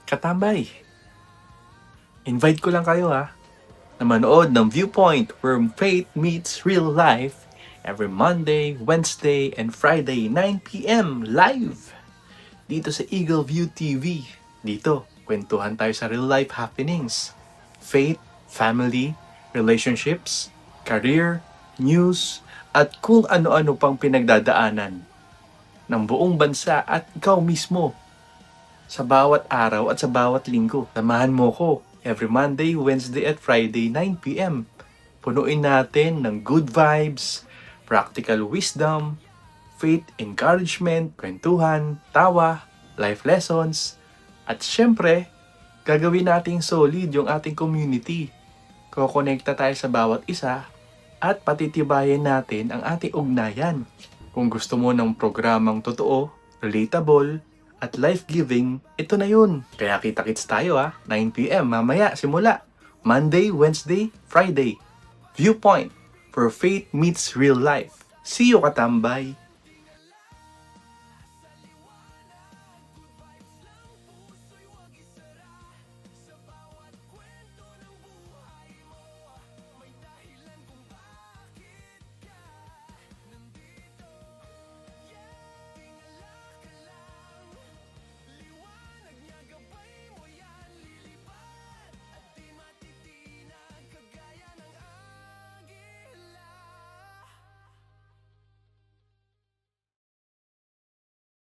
Katambay, invite ko lang kayo na manood ng Viewpoint where faith meets real life every Monday, Wednesday, and Friday 9 p.m. live dito sa Eagle View TV. Dito, kwentuhan tayo sa real life happenings. Faith, family, relationships, career, news, at kung ano-ano pang pinagdadaanan ng buong bansa at ikaw mismo sa bawat araw at sa bawat linggo. Samahan mo ko every Monday, Wednesday at Friday 9 p.m. Punuin natin ng good vibes, practical wisdom, faith, encouragement, kwentuhan, tawa, life lessons, at syempre, gagawin nating solid yung ating community. Kokonekta tayo sa bawat isa at patitibayin natin ang ating ugnayan. Kung gusto mo ng programang totoo, relatable, at life-giving, ito na yun. Kaya kita-kits tayo 9 p.m. mamaya simula. Monday, Wednesday, Friday. Viewpoint, where faith meets real life. See you, katambay!